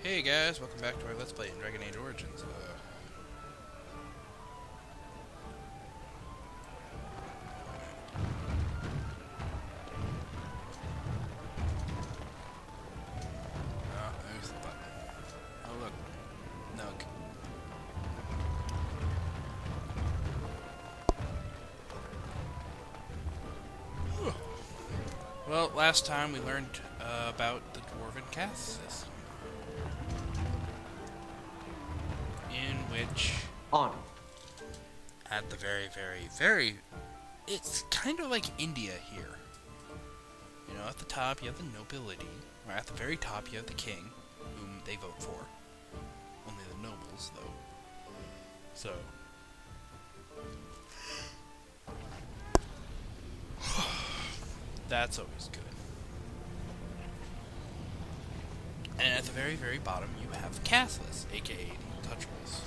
Hey guys, welcome back to our Let's Play in Dragon Age Origins. Oh, there's the button. Oh look, Nug. Whew. Well, last time we learned about the Dwarven caste system, in which On. at the very, it's kind of like India here. You know, at the top you have the nobility, or at the very top you have the king, whom they vote for. Only the nobles, though. So. That's always good. And at the very bottom you have casteless, aka the untouchables.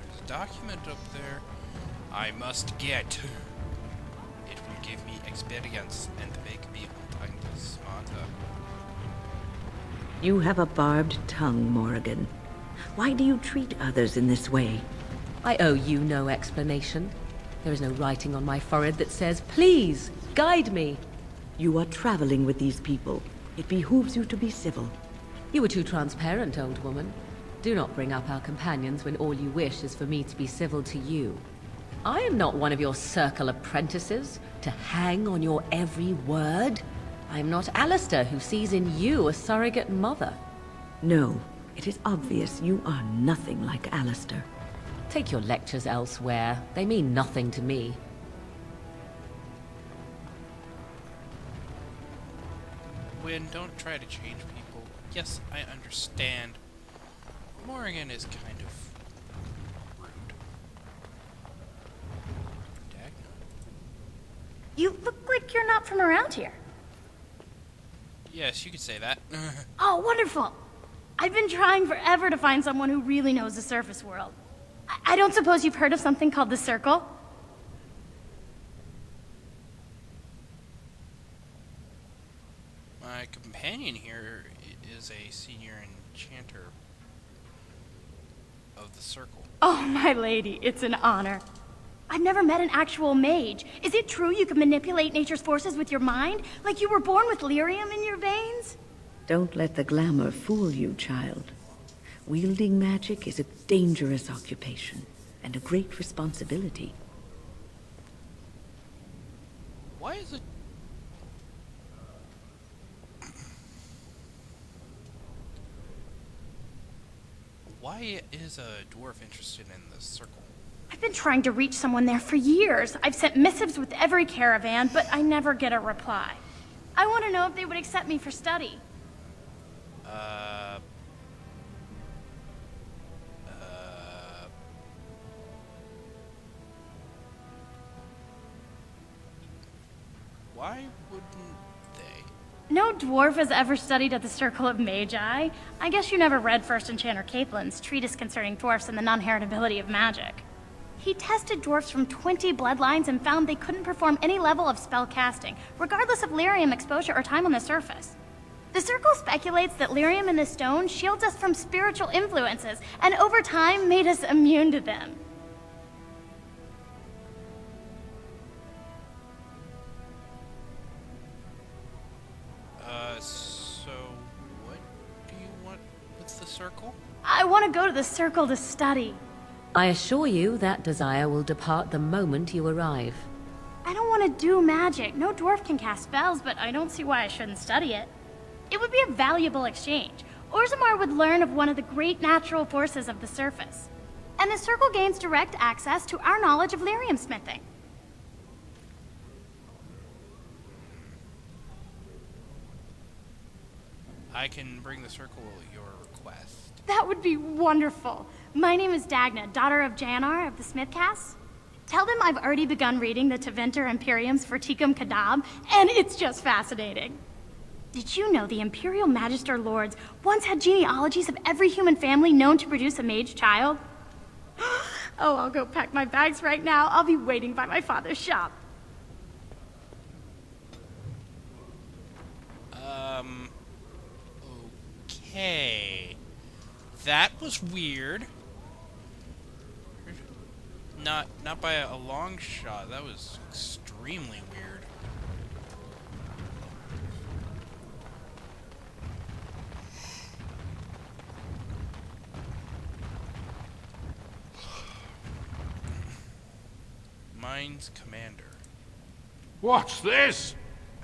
There's a document up there I must get. It will give me experience and make me smarter. You have a barbed tongue, Morrigan. Why do you treat others in this way? I owe you no explanation. There is no writing on my forehead that says, "Please, guide me." You are traveling with these people. It behooves you to be civil. You were too transparent, old woman. Do not bring up our companions when all you wish is for me to be civil to you. I am not one of your circle apprentices, to hang on your every word. I am not Alistair, who sees in you a surrogate mother. No, it is obvious you are nothing like Alistair. Take your lectures elsewhere. They mean nothing to me. Win, don't try to change people. Yes, I understand. Morrigan is kind of rude. Dagna. You look like you're not from around here. Yes, you could say that. Oh, wonderful. I've been trying forever to find someone who really knows the surface world. I don't suppose you've heard of something called the Circle? My companion here is a senior enchanter of the Circle. Oh, my lady, it's an honor. I've never met an actual mage. Is it true you can manipulate nature's forces with your mind? Like you were born with lyrium in your veins? Don't let the glamour fool you, child. Wielding magic is a dangerous occupation and a great responsibility. Why is it... Why is a dwarf interested in the Circle? I've been trying to reach someone there for years. I've sent missives with every caravan, but I never get a reply. I want to know if they would accept me for study. Why wouldn't they? No dwarf has ever studied at the Circle of Magi. I guess you never read First Enchanter Caitlin's treatise concerning dwarfs and the non-heritability of magic. He tested dwarfs from 20 bloodlines and found they couldn't perform any level of spell casting, regardless of lyrium exposure or time on the surface. The Circle speculates that lyrium in the stone shields us from spiritual influences, and over time made us immune to them. So what do you want with the Circle? I want to go to the Circle to study. I assure you that desire will depart the moment you arrive. I don't want to do magic. No dwarf can cast spells, but I don't see why I shouldn't study it. It would be a valuable exchange. Orzammar would learn of one of the great natural forces of the surface. And the Circle gains direct access to our knowledge of lyrium smithing. I can bring the Circle your request. That would be wonderful. My name is Dagna, daughter of Janar of the Smithcast. Tell them I've already begun reading the Tevinter Imperium's Verticum Kadab, and it's just fascinating. Did you know the Imperial Magister Lords once had genealogies of every human family known to produce a mage child? Oh, I'll go pack my bags right now. I'll be waiting by my father's shop. That was weird. Not by a long shot. That was extremely weird. Mine's commander. What's this?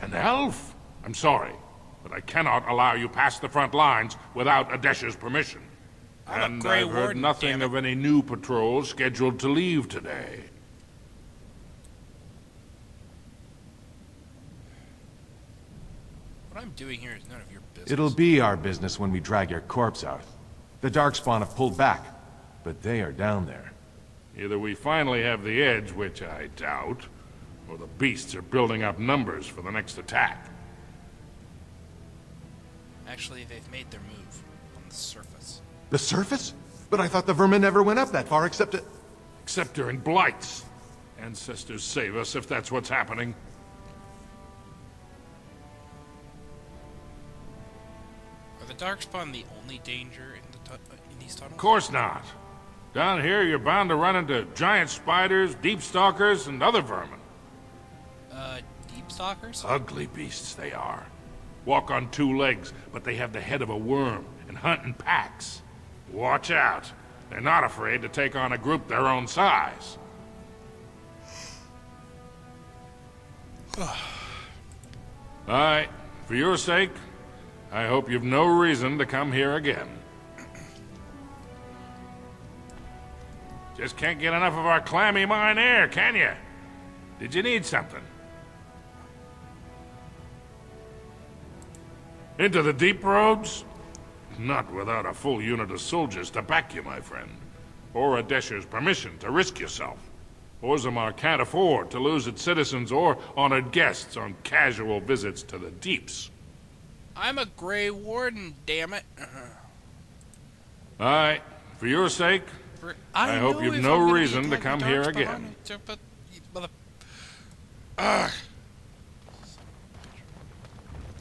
An elf? I'm sorry, but I cannot allow you past the front lines without Adesha's permission. I'm a And Grey I've heard Warden, nothing damn it. of any new patrols scheduled to leave today. What I'm doing here is none of your business. It'll be our business when we drag your corpse out. The Darkspawn have pulled back, but they are down there. Either we finally have the edge, which I doubt, or the beasts are building up numbers for the next attack. Actually, they've made their move on the surface. The surface? But I thought the vermin never went up that far except Except during blights. Ancestors save us if that's what's happening. Are the Darkspawn the only danger in these tunnels? Of course not. Down here, you're bound to run into giant spiders, deep stalkers, and other vermin. Deep stalkers? Ugly beasts they are. Walk on two legs, but they have the head of a worm and hunt in packs. Watch out. They're not afraid to take on a group their own size. Alright, for your sake, I hope you've no reason to come here again. Just can't get enough of our clammy mine air, can you? Did you need something? Into the deep roads? Not without a full unit of soldiers to back you, my friend. Or Adesha's permission to risk yourself. Orzammar can't afford to lose its citizens or honored guests on casual visits to the deeps. I'm a Grey Warden, damn it. Alright, for your sake, I hope know you've if no I'm gonna reason be to attacking come here Darkspawn, again. But,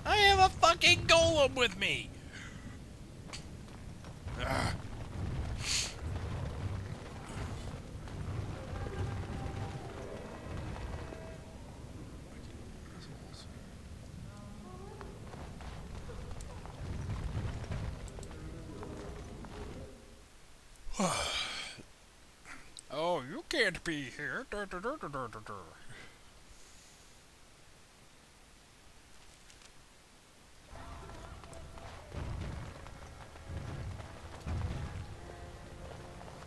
I have a fucking golem with me. Oh, you can't be here. Dur, dur, dur, dur, dur, dur, dur.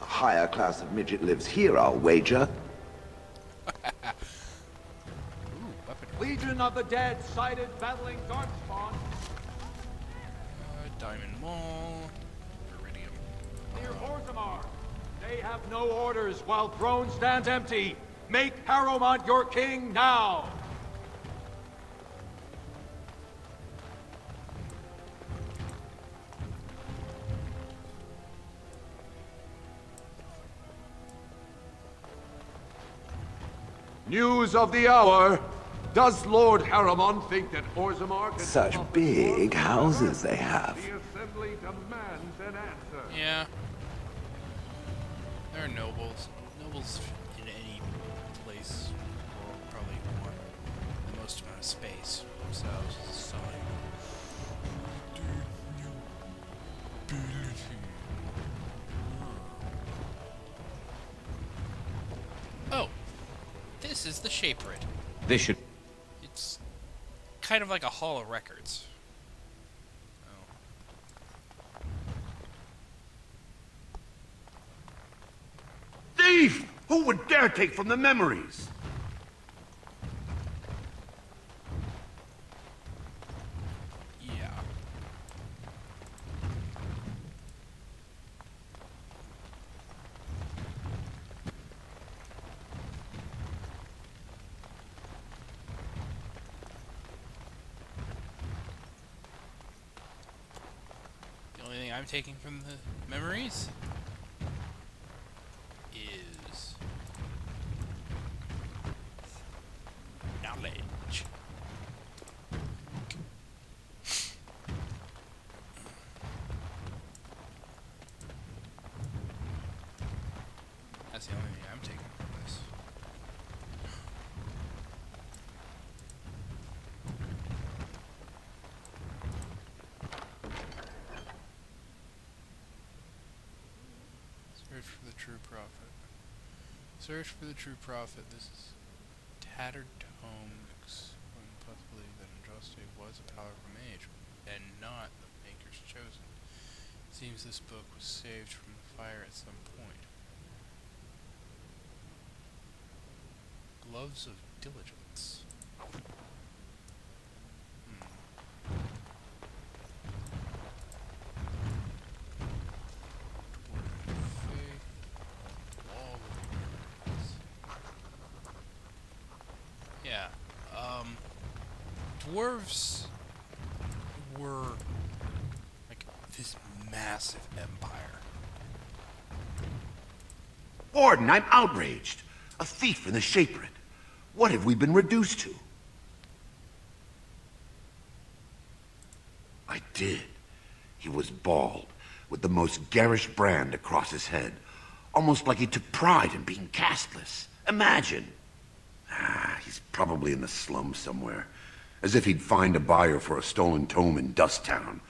A higher class of midget lives here, I'll wager. Legion of the Dead sighted battling Darkspawn. Diamond Mall. Iridium. Near Orzammar. They have no orders while throne stands empty. Make Harrowmont your king now! News of the hour. Does Lord Harrowmont think that Orzammar can... Such big houses they have. The Assembly demands an answer. Yeah. There are nobles. Nobles in any place will probably want the most amount of space. So, oh, this is the Shape Rid. They should... It's kind of like a Hall of Records. Thief! Who would dare take from the memories? Yeah. The only thing I'm taking from the memories is knowledge. true prophet. Search for the true prophet. This is tattered tomes. One possibility that Andraste was a powerful mage, and not the Maker's chosen. Seems this book was saved from the fire at some point. Gloves of Diligence. Yeah. Dwarves were like this massive empire. Warden, I'm outraged. A thief in the Shapered. What have we been reduced to? I did. He was bald, with the most garish brand across his head. Almost like he took pride in being castless. Imagine. He's probably in the slums somewhere. As if he'd find a buyer for a stolen tome in Dust Town.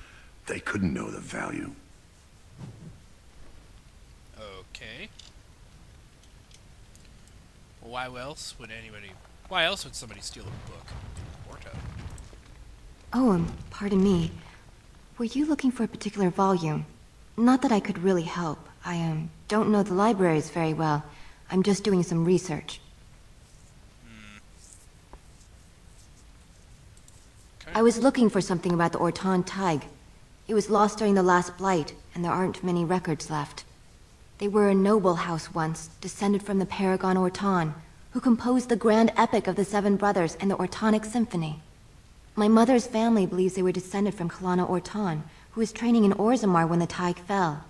They couldn't know the value. Okay. Well, why else would somebody steal a book? Orta. Oh, pardon me. Were you looking for a particular volume? Not that I could really help. I, don't know the libraries very well. I'm just doing some research. Okay. I was looking for something about the Orton Tig. It was lost during the last Blight, and there aren't many records left. They were a noble house once, descended from the Paragon Orton, who composed the grand epic of the Seven Brothers and the Ortonic Symphony. My mother's family believes they were descended from Kalana Orton, who was training in Orzammar when the Tig fell.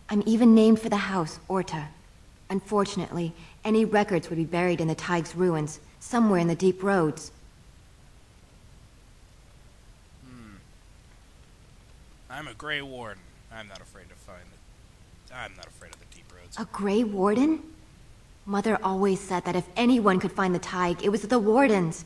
I'm even named for the house, Orta. Unfortunately, any records would be buried in the Tig's ruins, somewhere in the deep roads. I'm a Grey Warden. I'm not afraid to find it. I'm not afraid of the deep roads. A Grey Warden? Mother always said that if anyone could find the Tig, it was the Wardens.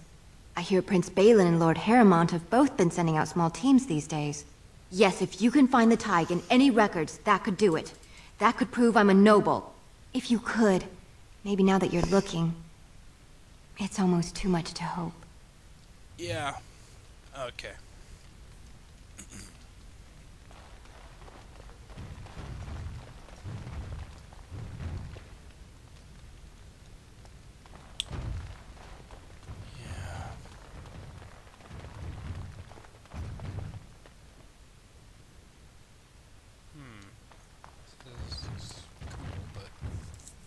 I hear Prince Balin and Lord Harrimont have both been sending out small teams these days. Yes, if you can find the Tig in any records, that could do it. That could prove I'm a noble. If you could. Maybe now that you're looking. It's almost too much to hope. Yeah. Okay. This is cool, but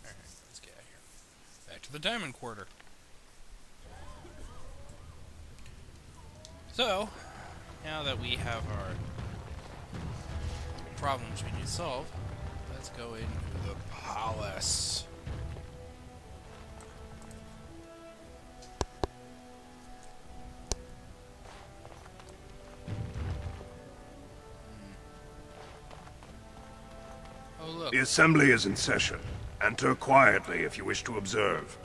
alright, let's get out of here. Back to the Diamond Quarter. So, now that we have our problems we need to solve, let's go into the palace. Oh, look. The assembly is in session. Enter quietly if you wish to observe.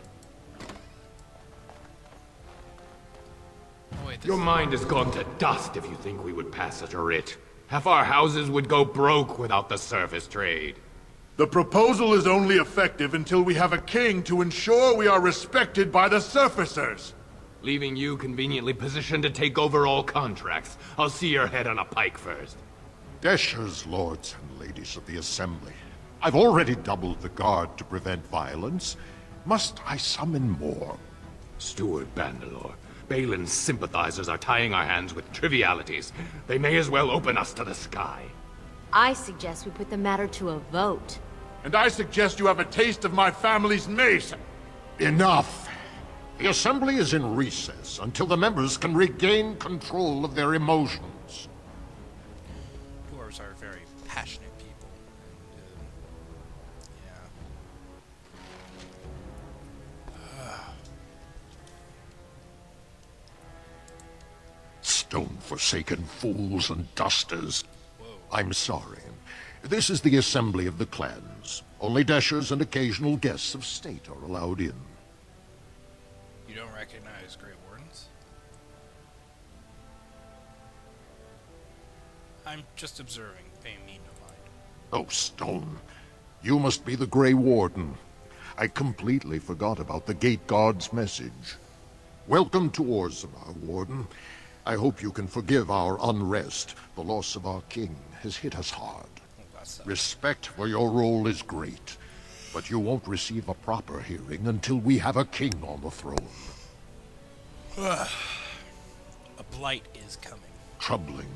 Oh, wait, this Your is... mind has gone to dust if you think we would pass such a writ. Half our houses would go broke without the service trade. The proposal is only effective until we have a king to ensure we are respected by the surfacers. Leaving you conveniently positioned to take over all contracts. I'll see your head on a pike first. Desher's lords and ladies of the Assembly, I've already doubled the guard to prevent violence. Must I summon more? Steward Bandalore, Balin's sympathizers are tying our hands with trivialities. They may as well open us to the sky. I suggest we put the matter to a vote. And I suggest you have a taste of my family's mace. Enough! The Assembly is in recess until the members can regain control of their emotions. Dwarves are very passionate people. And, Stone-forsaken fools and dusters. Whoa. I'm sorry. This is the Assembly of the Clans. Only Deshers and occasional guests of state are allowed in. You don't recognize Grey Wardens? I'm just observing. Pay me no mind. Oh, Stone. You must be the Grey Warden. I completely forgot about the Gate Guard's message. Welcome to Orzammar, Warden. I hope you can forgive our unrest. The loss of our king has hit us hard. Respect for your role is great, but you won't receive a proper hearing until we have a king on the throne. A blight is coming. Troubling,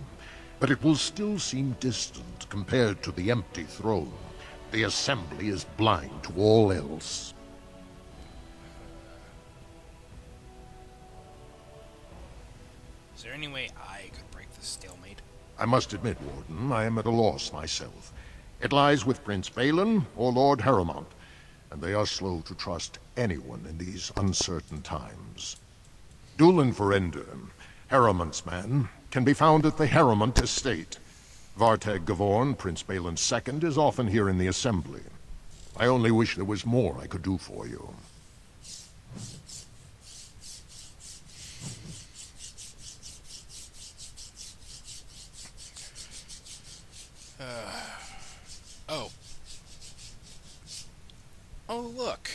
but it will still seem distant compared to the empty throne. The Assembly is blind to all else. Is there any way I could break this stalemate? I must admit, Warden, I am at a loss myself. It lies with Prince Balin or Lord Harrowmont, and they are slow to trust anyone in these uncertain times. Dulin Ferender, Harrowmont's man, can be found at the Harrowmont estate. Vartag Gavorn, Prince Balin's second, is often here in the Assembly. I only wish there was more I could do for you. Oh. Oh, look.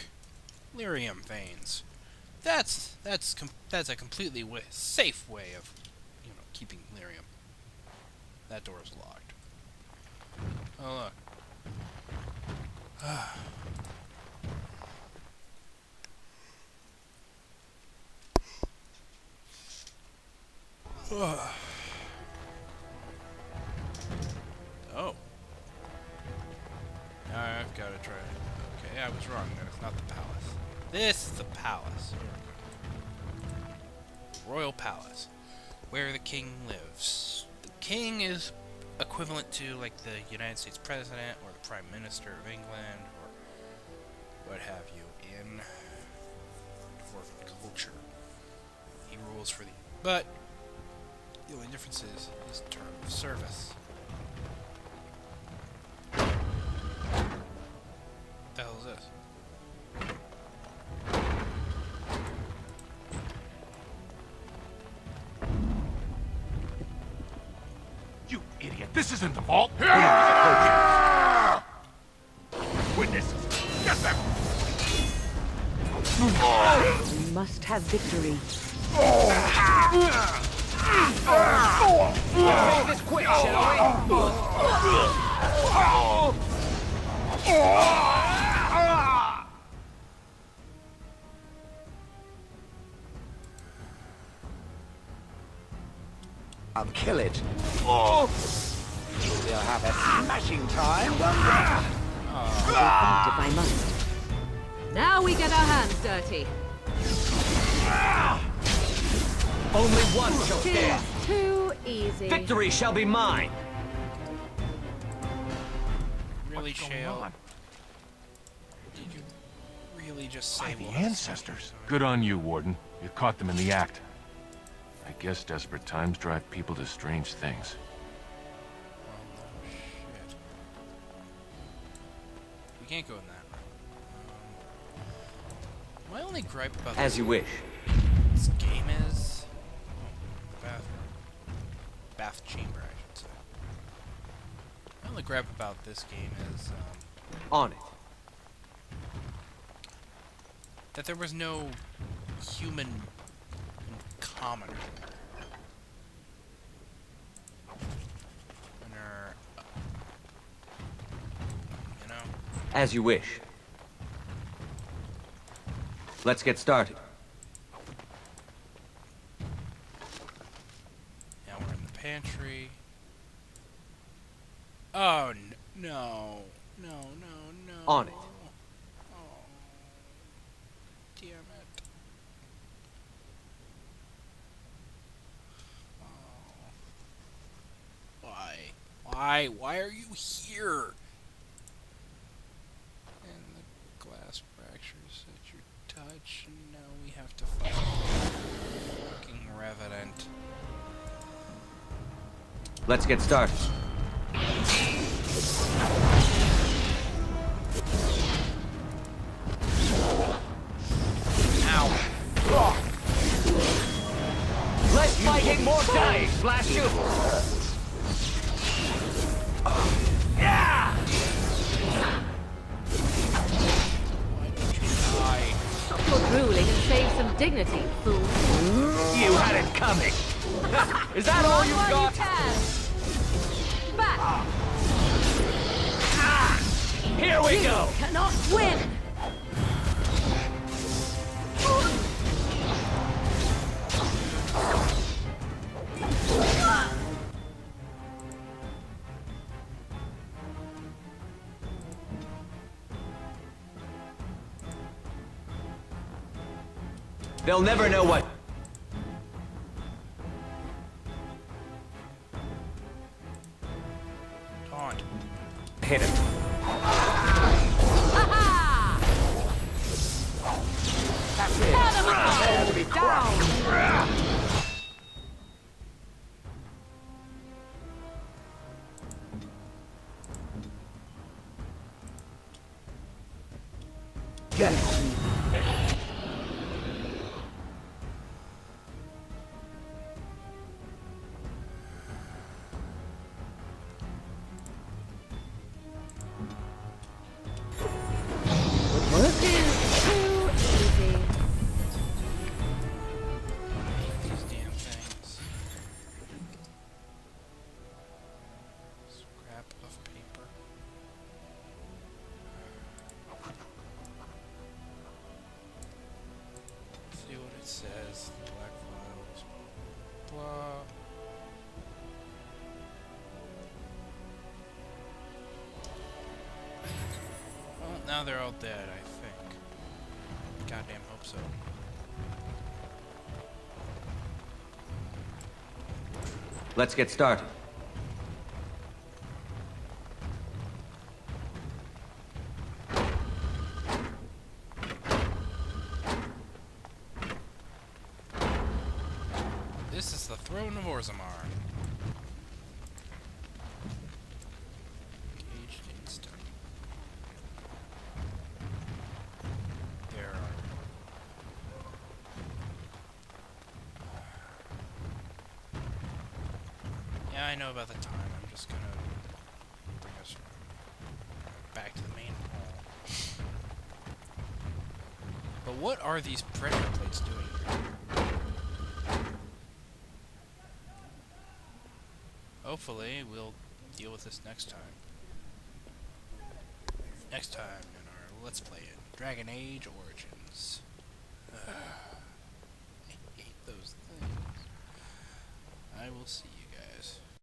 Lyrium veins. That's a completely safe way of, keeping lyrium. That door is locked. Oh, look. Oh. Now I've got to try it. Okay, I was wrong. That is not the palace. This is the palace. Here we go. Royal Palace, where the king lives. The king is equivalent to, like, the United States President or the Prime Minister of England or what have you in Dwarven culture. He rules for the... But the only difference is his term of service. What the hell is this? You idiot! This isn't the vault! Witnesses! Get them! We must have victory. Make this quick, shall I'll kill it. We'll have a smashing time, won't we? Fight if I must. Now we get our hands dirty. Only one shall stand. Too easy. Victory shall be mine. Really, Shale? Did you really just say the ancestors? Good on you, Warden. You caught them in the act. I guess desperate times drive people to strange things. Shit. We can't go in that room. My only gripe about As you wish. This game is... bath chamber, I should say. My only gripe about this game is... On it. that there was no human commoner. You know? As you wish. Let's get started. Now we're in the pantry. Oh, no. No, no, no. On it. Oh, damn it. Oh. Why? Why are you here? And the glass fractures at your touch, and now we have to fight fucking Revenant. Let's get started. Ow. Less fighting, more dying! Blast you! drooling and save some dignity, fool. You had it coming. Is that all you While got? Back! Here we go! Cannot win! They'll never know what... Taunt. Hit him. That's it. Enemy down. Get it. These damn things. Scrap of paper. Let's see what it says. Black files. Blah. Well, now they're all dead, I think. Goddamn hope so. Let's get started. This is the throne of Orzammar. Caged in stone. There are... Yeah, I know about the time. I'm just gonna bring us back to the main hall. But what are these pressure plates doing here? Hopefully, we'll deal with this next time. Next time in our Let's Play it. Dragon Age Origins. I hate those things. I will see you.